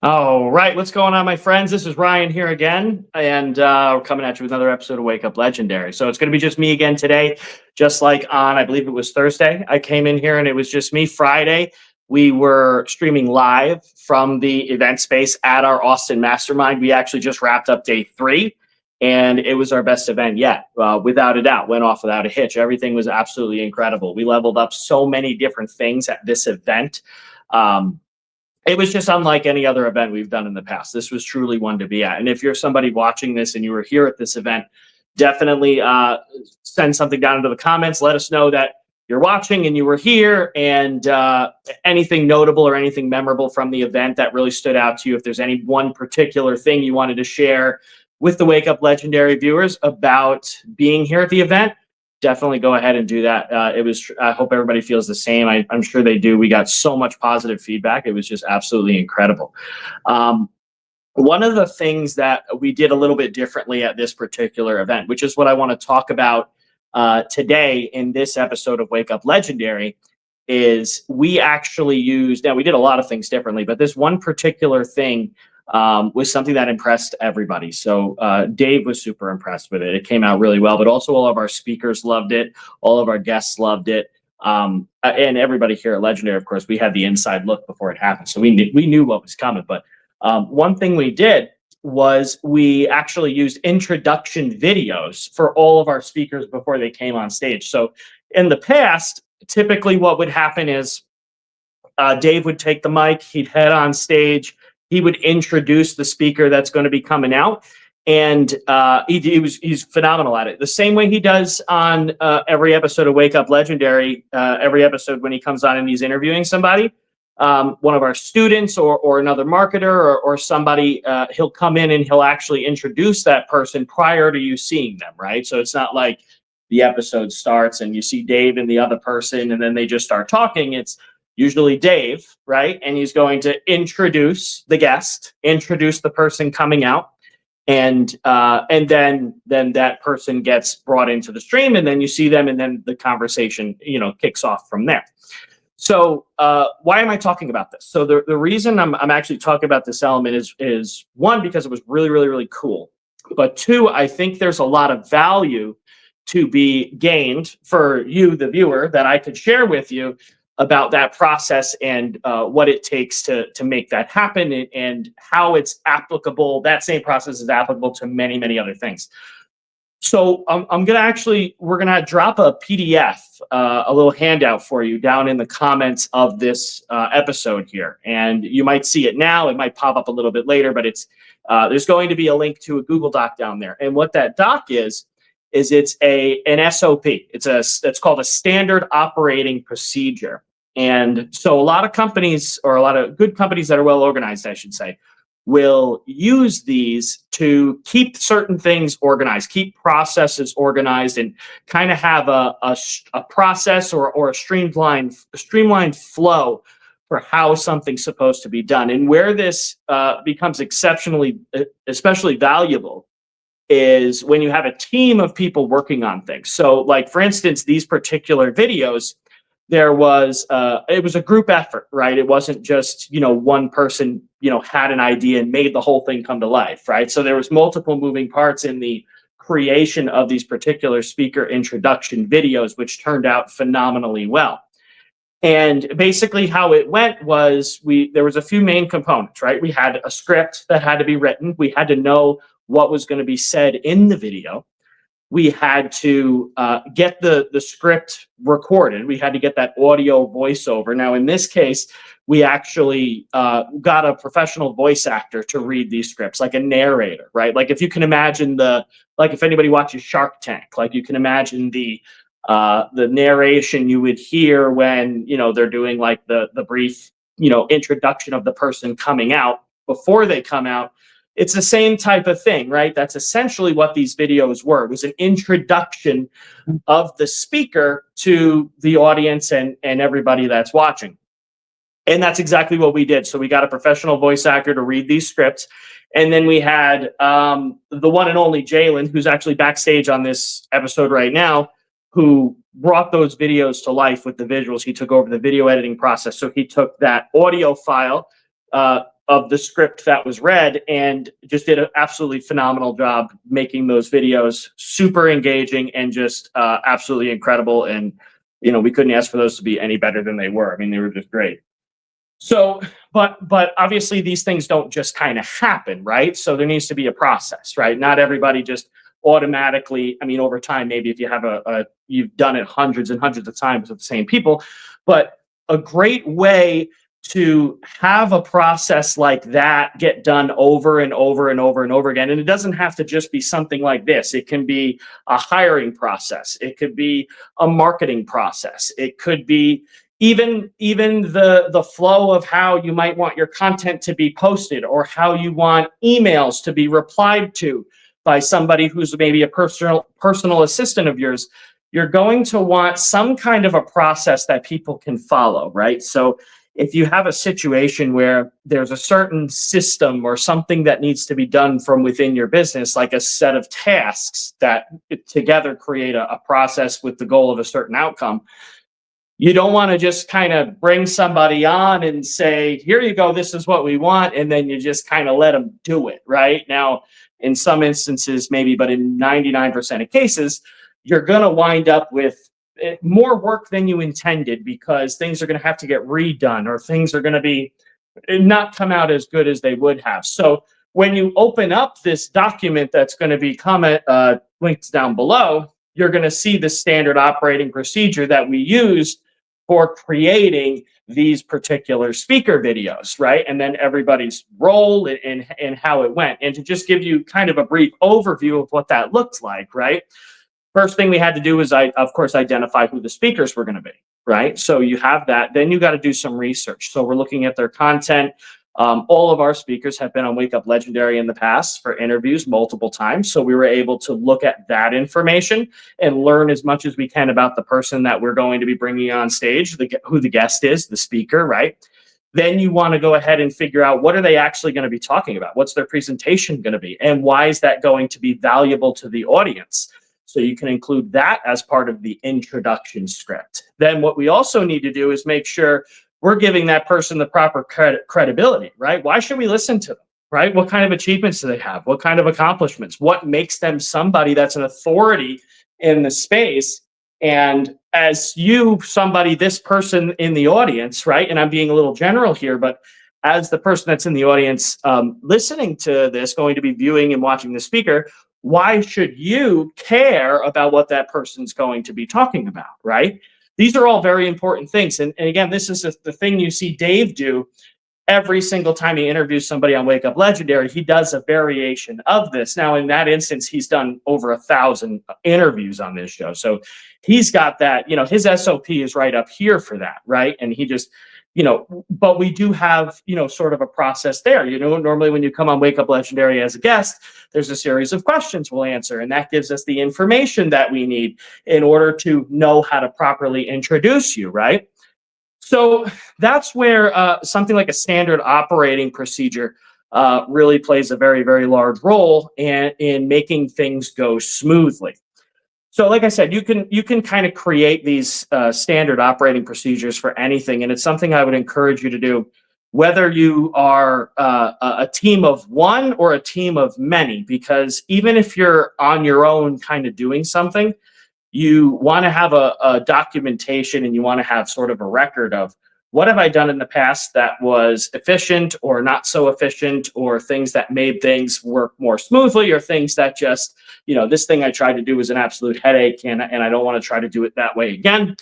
All right, what's going on, my friends? This is Ryan here again, and we're coming at you with another episode of Wake Up Legendary. So it's going to be just me again today, just like on, I believe it was Thursday. I came in here and it was just me. Friday, we were streaming live from the event space at our Austin Mastermind. We actually just wrapped up day 3, and it was our best event yet, without a doubt. Went off without a hitch. Everything was absolutely incredible. We leveled up so many different things at this event. It was just unlike any other event we've done in the past. This was truly one to be at. And if you're somebody watching this and you were here at this event, definitely send something down into the comments. Let us know that you're watching and you were here, and anything notable or anything memorable from the event that really stood out to you. If there's any one particular thing you wanted to share with the Wake Up Legendary viewers about being here at the event, definitely go ahead and do that. I hope everybody feels the same. I'm sure they do. We got so much positive feedback. It was just absolutely incredible. One of the things that we did a little bit differently at this particular event, which is what I want to talk about today in this episode of Wake Up Legendary, is we actually used, now we did a lot of things differently, but this one particular thing was something that impressed everybody. So Dave was super impressed with it. It came out really well, but also all of our speakers loved it. All of our guests loved it. And everybody here at Legendary, of course, we had the inside look before it happened. So we knew what was coming. But one thing we did was we actually used introduction videos for all of our speakers before they came on stage. So in the past, typically what would happen is Dave would take the mic, he'd head on stage, he would introduce the speaker that's going to be coming out, and he's phenomenal at it. The same way he does on every episode of Wake Up Legendary, every episode when he comes on and he's interviewing somebody, one of our students or another marketer or somebody, he'll come in and he'll actually introduce that person prior to you seeing them, right? So it's not like the episode starts and you see Dave and the other person and then they just start talking. It's usually Dave, right? And he's going to introduce the guest, introduce the person coming out, and then that person gets brought into the stream, and then you see them, and then the conversation, kicks off from there. So why am I talking about this? So the reason I'm actually talking about this element is one, because it was really, really, really cool. But two, I think there's a lot of value to be gained for you, the viewer, that I could share with you about that process and what it takes to make that happen, and how it's applicable. That same process is applicable to many, many other things. So we're gonna drop a PDF, a little handout for you down in the comments of this episode here, and you might see it now. It might pop up a little bit later, but there's going to be a link to a Google Doc down there, and what that doc is it's an SOP. It's called a standard operating procedure. And so a lot of companies, or a lot of good companies that are well organized, I should say, will use these to keep certain things organized, keep processes organized, and kind of have a process or a streamlined flow for how something's supposed to be done. And where this becomes especially valuable is when you have a team of people working on things. So like, for instance, these particular videos, it was a group effort, right? It wasn't just, one person, had an idea and made the whole thing come to life, right? So there was multiple moving parts in the creation of these particular speaker introduction videos, which turned out phenomenally well. And basically how it went was there was a few main components, right? We had a script that had to be written. We had to know what was going to be said in the video. We had to get the script recorded. We had to get that audio voiceover. Now, in this case, we actually got a professional voice actor to read these scripts, like a narrator, right? Like if you can imagine if anybody watches Shark Tank, like you can imagine the narration you would hear when, they're doing like the brief, introduction of the person coming out before they come out. It's the same type of thing, right? That's essentially what these videos were. It was an introduction of the speaker to the audience and everybody that's watching. And that's exactly what we did. So we got a professional voice actor to read these scripts. And then we had the one and only Jalen, who's actually backstage on this episode right now, who brought those videos to life with the visuals. He took over the video editing process. So he took that audio file, of the script that was read, and just did an absolutely phenomenal job making those videos super engaging and just absolutely incredible. And we couldn't ask for those to be any better than they were. I mean, they were just great. So, but obviously these things don't just kind of happen, right? So there needs to be a process, right? Not everybody just automatically, I mean, over time, maybe if you have you've done it hundreds and hundreds of times with the same people, but a great way to have a process like that get done over and over and over and over again. And it doesn't have to just be something like this. It can be a hiring process. It could be a marketing process. It could be even the flow of how you might want your content to be posted, or how you want emails to be replied to by somebody who's maybe a personal assistant of yours. You're going to want some kind of a process that people can follow, right? So if you have a situation where there's a certain system or something that needs to be done from within your business, like a set of tasks that together create a process with the goal of a certain outcome, you don't want to just kind of bring somebody on and say, here you go, this is what we want, and then you just kind of let them do it, right? Now, in some instances, maybe, but in 99% of cases, you're going to wind up with more work than you intended, because things are going to have to get redone, or things are going to be not come out as good as they would have. So when you open up this document that's going to be linked down below, you're going to see the standard operating procedure that we use for creating these particular speaker videos, right? And then everybody's role and how it went. And to just give you kind of a brief overview of what that looks like, right? First thing we had to do is, of course, identify who the speakers were going to be, right? So you have that. Then you got to do some research. So we're looking at their content. All of our speakers have been on Wake Up Legendary in the past for interviews multiple times. So we were able to look at that information and learn as much as we can about the person that we're going to be bringing on stage, who the guest is, the speaker, right? Then you want to go ahead and figure out, what are they actually going to be talking about? What's their presentation going to be? And why is that going to be valuable to the audience? So you can include that as part of the introduction script. Then what we also need to do is make sure we're giving that person the proper credibility, right? Why should we listen to them, right? What kind of achievements do they have? What kind of accomplishments? What makes them somebody that's an authority in the space? And as this person in the audience, right? And I'm being a little general here, but as the person that's in the audience listening to this, going to be viewing and watching the speaker, why should you care about what that person's going to be talking about, right? These are all very important things. And again, this is the thing you see Dave do every single time he interviews somebody on Wake Up Legendary. He does a variation of this. Now, in that instance, he's done over 1,000 interviews on this show. So he's got that, his SOP is right up here for that, right? And he just, but we do have, sort of a process there. Normally when you come on Wake Up Legendary as a guest, there's a series of questions we'll answer, and that gives us the information that we need in order to know how to properly introduce you, right? So that's where something like a standard operating procedure really plays a very, very large role in making things go smoothly. So like I said, you can kind of create these standard operating procedures for anything, and it's something I would encourage you to do, whether you are a team of one or a team of many, because even if you're on your own kind of doing something, you want to have a documentation, and you want to have sort of a record of, what have I done in the past that was efficient or not so efficient, or things that made things work more smoothly, or things that just, this thing I tried to do was an absolute headache, and I don't want to try to do it that way again.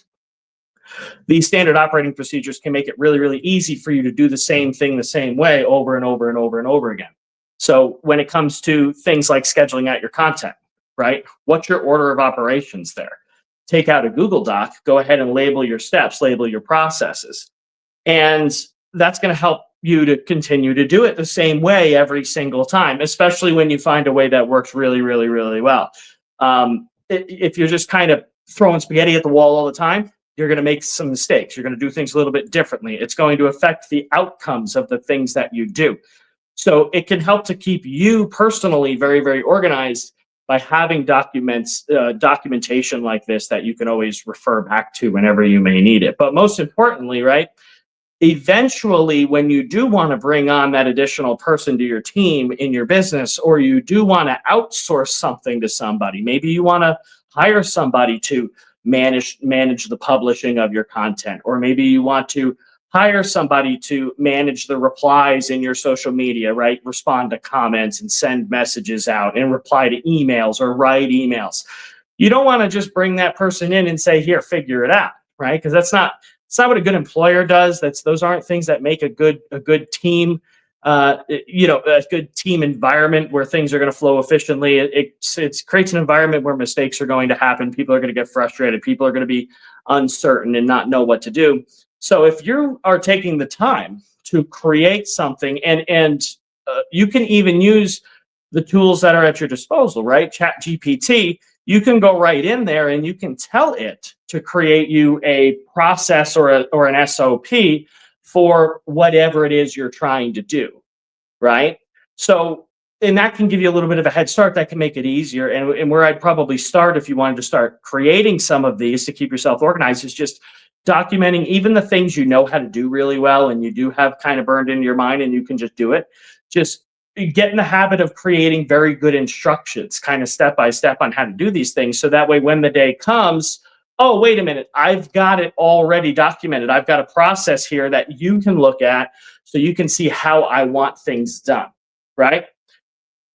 These standard operating procedures can make it really, really easy for you to do the same thing the same way over and over and over and over again. So when it comes to things like scheduling out your content, right? What's your order of operations there? Take out a Google Doc, go ahead and label your steps, label your processes. And that's going to help you to continue to do it the same way every single time, especially when you find a way that works really, really, really well. If you're just kind of throwing spaghetti at the wall all the time, you're going to make some mistakes. You're going to do things a little bit differently. It's going to affect the outcomes of the things that you do. So it can help to keep you personally very, very organized by having documentation like this that you can always refer back to whenever you may need it. But most importantly, right, eventually, when you do want to bring on that additional person to your team in your business, or you do want to outsource something to somebody, maybe you want to hire somebody to manage the publishing of your content, or maybe you want to hire somebody to manage the replies in your social media, right? Respond to comments and send messages out and reply to emails or write emails. You don't want to just bring that person in and say, here, figure it out, right? Because it's not what a good employer does. Those aren't things that make a good team, a good team environment where things are going to flow efficiently. It creates an environment where mistakes are going to happen. People are going to get frustrated. People are going to be uncertain and not know what to do. So if you are taking the time to create something, and you can even use the tools that are at your disposal, right? Chat GPT, you can go right in there and you can tell it to create you a process or an SOP for whatever it is you're trying to do, right? So, and that can give you a little bit of a head start. That can make it easier. And where I'd probably start, if you wanted to start creating some of these to keep yourself organized, is just documenting even the things you know how to do really well and you do have kind of burned into your mind and you can just do it. Just get in the habit of creating very good instructions, kind of step by step, on how to do these things. So that way, when the day comes, oh, wait a minute, I've got it already documented. I've got a process here that you can look at so you can see how I want things done, right?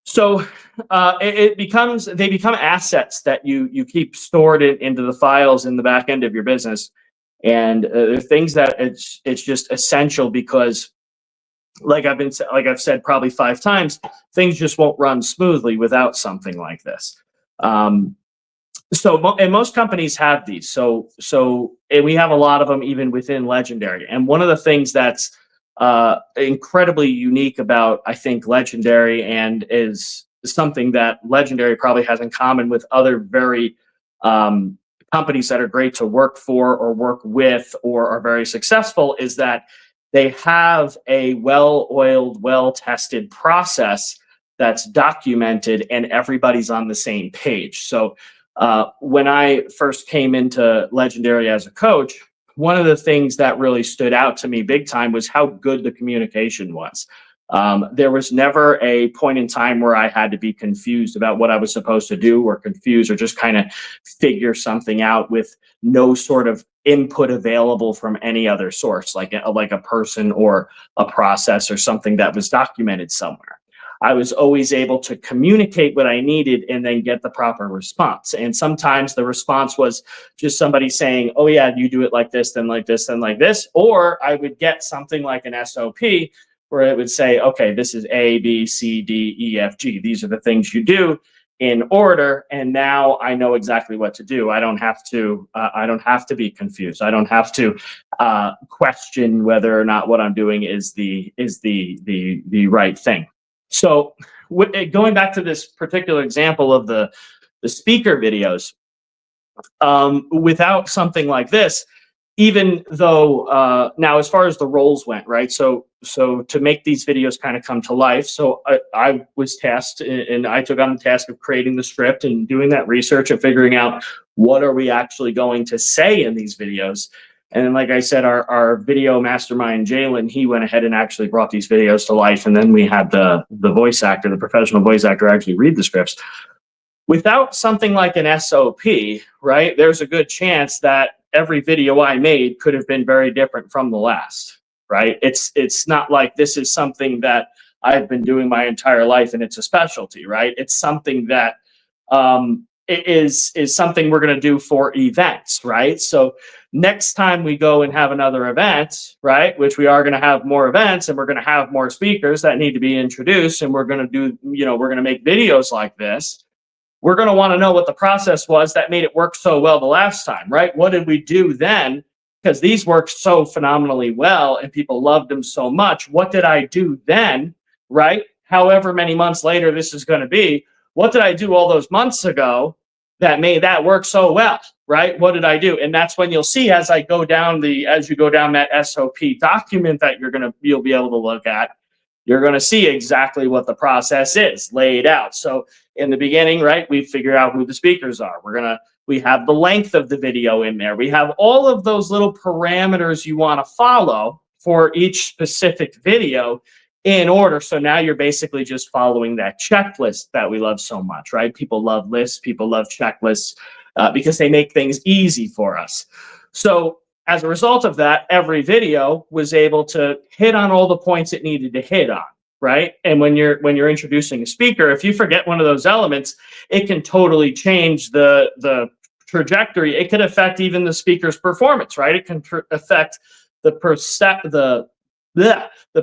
So they become assets that you keep stored into the files in the back end of your business. And they're things that it's just essential, because like I've said probably 5 times, things just won't run smoothly without something like this. And most companies have these. And we have a lot of them even within Legendary. And one of the things that's incredibly unique about, I think, Legendary, and is something that Legendary probably has in common with other very companies that are great to work for or work with or are very successful, is that they have a well-oiled, well-tested process that's documented and everybody's on the same page. So when I first came into Legendary as a coach, one of the things that really stood out to me big time was how good the communication was. There was never a point in time where I had to be confused about what I was supposed to do, or confused, or just kind of figure something out with no sort of input available from any other source, like a person or a process or something that was documented somewhere. I was always able to communicate what I needed and then get the proper response. And sometimes the response was just somebody saying, oh yeah, you do it like this, then like this, then like this. Or I would get something like an SOP where it would say, okay, this is A, B, C, D, E, F, G. These are the things you do in order. And now I know exactly what to do. I don't have to be confused. I don't have to question whether or not what I'm doing is the right thing. So going back to this particular example of the speaker videos, without something like this, even though now as far as the roles went, right? So to make these videos kind of come to life, so I was tasked, and I took on the task of creating the script and doing that research and figuring out what are we actually going to say in these videos. And then, like I said, our video mastermind, Jalen, he went ahead and actually brought these videos to life. And then we had the voice actor, the professional voice actor, actually read the scripts. Without something like an SOP, right, there's a good chance that every video I made could have been very different from the last, right? It's not like this is something that I've been doing my entire life and it's a specialty, right? It's something that is something we're going to do for events, right? So next time we go and have another event, right, which we are going to have more events and we're going to have more speakers that need to be introduced, and we're going to do, we're going to make videos like this. We're going to want to know what the process was that made it work so well the last time, right? What did we do then? Because these worked so phenomenally well and people loved them so much. What did I do then, right? However many months later this is going to be, what did I do all those months ago that made that work so well, right? What did I do? And that's when you'll see, as you go down that SOP document that you'll be able to look at, you're going to see exactly what the process is laid out. So in the beginning, right, we figure out who the speakers are. We have the length of the video in there. We have all of those little parameters you want to follow for each specific video in order. So now you're basically just following that checklist that we love so much, right? People love lists, people love checklists because they make things easy for us. So as a result of that, every video was able to hit on all the points it needed to hit on, right? And when you're introducing a speaker, if you forget one of those elements, it can totally change the trajectory. It could affect even the speaker's performance, right? It can affect the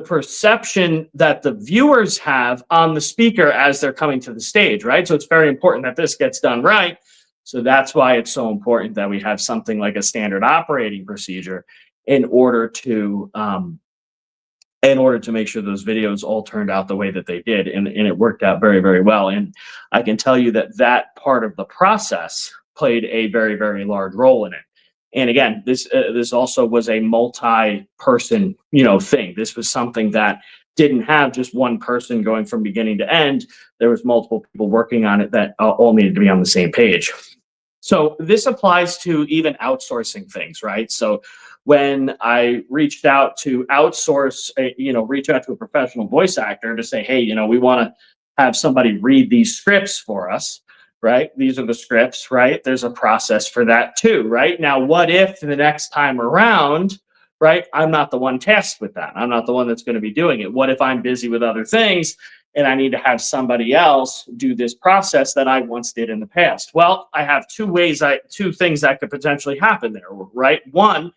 perception that the viewers have on the speaker as they're coming to the stage, right? So it's very important that this gets done right. So that's why it's so important that we have something like a standard operating procedure in order to make sure those videos all turned out the way that they did, and it worked out very, very well. And I can tell you that that part of the process played a very, very large role in it. And again, this also was a multi-person, thing. This was something that didn't have just one person going from beginning to end. There was multiple people working on it that all needed to be on the same page. So this applies to even outsourcing things, right? So when I reached out to reach out to a professional voice actor to say, hey, we want to have somebody read these scripts for us, right? These are the scripts, right? There's a process for that too, right? Now, what if the next time around, right, I'm not the one tasked with that? I'm not the one that's going to be doing it. What if I'm busy with other things and I need to have somebody else do this process that I once did in the past? Well, I have two things that could potentially happen there, right? One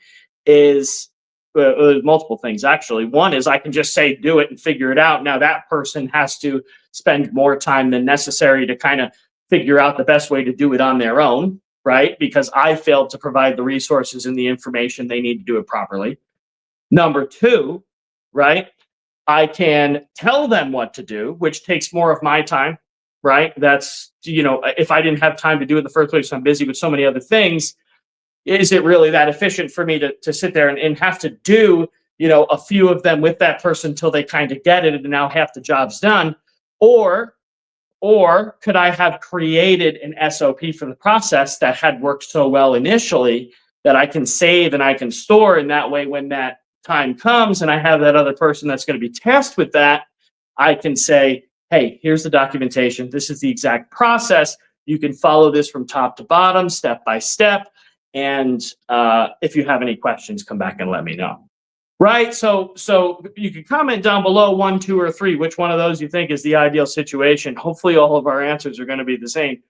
is multiple things, actually. One is I can just say, do it and figure it out. Now that person has to spend more time than necessary to kind of figure out the best way to do it on their own, right? Because I failed to provide the resources and the information they need to do it properly. Number two, right? I can tell them what to do, which takes more of my time, right? That's, if I didn't have time to do it in the first place, I'm busy with so many other things. Is it really that efficient for me to sit there and have to do, a few of them with that person till they kind of get it and now half the job's done? Or could I have created an SOP for the process that had worked so well initially that I can save and I can store, and that way when that time comes and I have that other person that's going to be tasked with that, I can say, hey, here's the documentation. This is the exact process. You can follow this from top to bottom, step by step. And if you have any questions, come back and let me know. Right. So you can comment down below 1, 2, or 3, which one of those you think is the ideal situation. Hopefully all of our answers are going to be the same.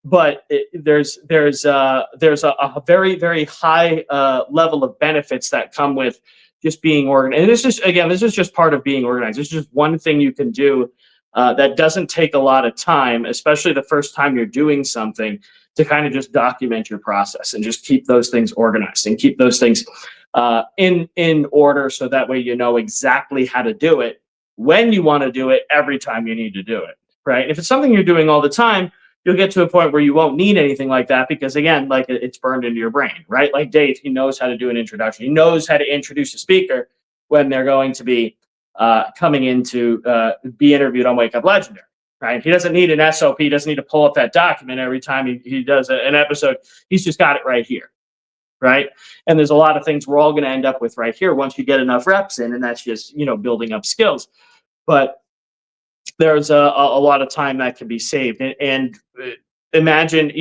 But there's a very, very high level of benefits that come with just being organized. And this is just part of being organized. It's just one thing you can do that doesn't take a lot of time, especially the first time you're doing something, to kind of just document your process and just keep those things organized and keep those things in order, so that way you know exactly how to do it when you want to do it every time you need to do it, right? If it's something you're doing all the time, you'll get to a point where you won't need anything like that, because again, like, it's burned into your brain, right? Like Dave, he knows how to do an introduction. He knows how to introduce a speaker when they're going to be coming in to be interviewed on Wake Up Legendary, right? He doesn't need an SOP. He doesn't need to pull up that document every time he does an episode. He's just got it right here, right? And there's a lot of things we're all going to end up with right here once you get enough reps in, and that's just, building up skills. But there's a lot of time that can be saved. And imagine,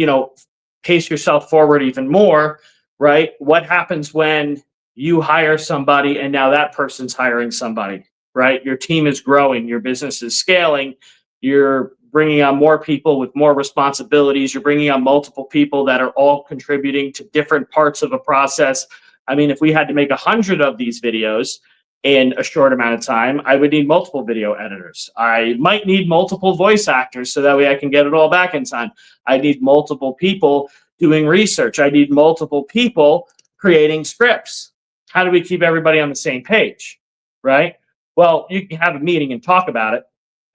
pace yourself forward even more, right? What happens when you hire somebody and now that person's hiring somebody, right? Your team is growing, your business is scaling, you're bringing on more people with more responsibilities, you're bringing on multiple people that are all contributing to different parts of a process. I mean, if we had to make 100 of these videos in a short amount of time, I would need multiple video editors. I might need multiple voice actors so that way I can get it all back in time. I need multiple people doing research. I need multiple people creating scripts. How do we keep everybody on the same page, right? Well, you can have a meeting and talk about it,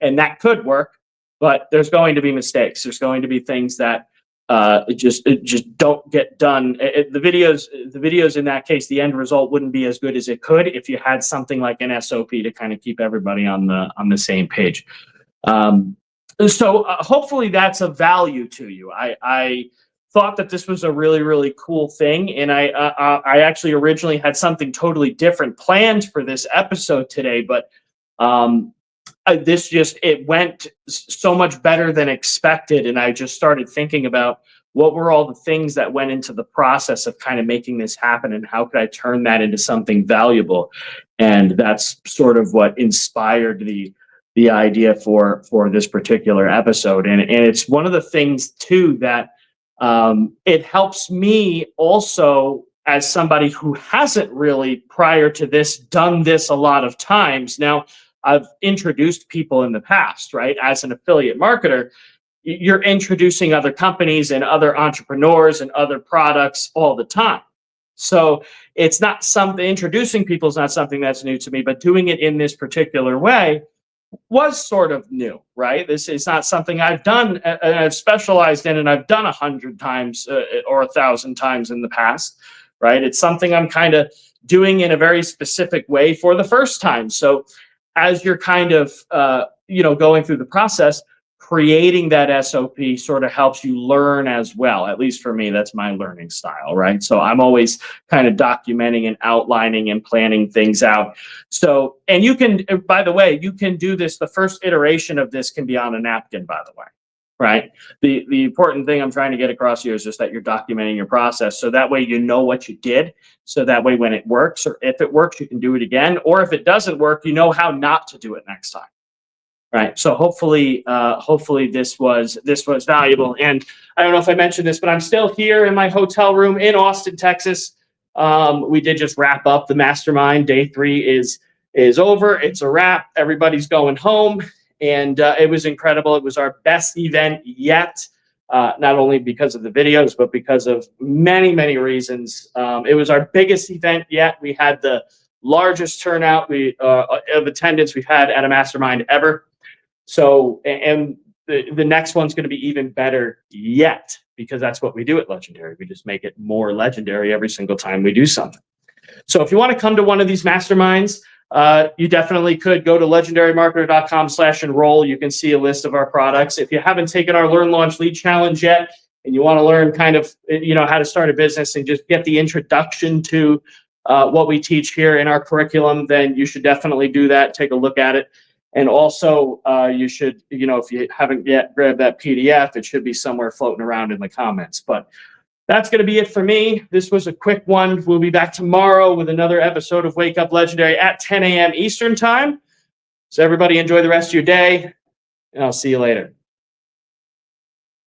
and that could work, but there's going to be mistakes. There's going to be things that it just don't get done. The videos in that case, the end result wouldn't be as good as it could if you had something like an SOP to kind of keep everybody on the same page. So hopefully that's of value to you. I thought that this was a really, really cool thing. And I actually originally had something totally different planned for this episode today, but it went so much better than expected. And I just started thinking about what were all the things that went into the process of kind of making this happen, and how could I turn that into something valuable? And that's sort of what inspired the idea for this particular episode. And it's one of the things too that it helps me also, as somebody who hasn't really prior to this done this a lot of times. Now, I've introduced people in the past, right? As an affiliate marketer, you're introducing other companies and other entrepreneurs and other products all the time. So it's not something, introducing people is not something that's new to me, but doing it in this particular way was sort of new, right? This is not something I've done and I've specialized in, and I've done 100 times or 1,000 times in the past, right? It's something I'm kind of doing in a very specific way for the first time. So as you're kind of, going through the process, creating that SOP sort of helps you learn as well. At least for me, that's my learning style, right? So I'm always kind of documenting and outlining and planning things out. So, and you can, by the way, you can do this. The first iteration of this can be on a napkin, by the way, right? The important thing I'm trying to get across here is just that you're documenting your process. So that way, you know what you did. So that way, when it works, or if it works, you can do it again. Or if it doesn't work, you know how not to do it next time. Right. So hopefully this was valuable. And I don't know if I mentioned this, but I'm still here in my hotel room in Austin, Texas. We did just wrap up the mastermind. Day 3 is over. It's a wrap. Everybody's going home, and it was incredible. It was our best event yet. Not only because of the videos, but because of many, many reasons. It was our biggest event yet. We had the largest turnout of attendance we've had at a mastermind ever. So, and the next one's going to be even better yet, because that's what we do at Legendary. We just make it more legendary every single time we do something. So if you want to come to one of these masterminds, you definitely could go to legendarymarketer.com/enroll. You can see a list of our products. If you haven't taken our Learn, Launch, Lead Challenge yet, and you want to learn kind of, how to start a business and just get the introduction to what we teach here in our curriculum, then you should definitely do that. Take a look at it. And also, you should, if you haven't yet grabbed that PDF, it should be somewhere floating around in the comments. But that's going to be it for me. This was a quick one. We'll be back tomorrow with another episode of Wake Up Legendary at 10 a.m. Eastern Time. So everybody enjoy the rest of your day, and I'll see you later.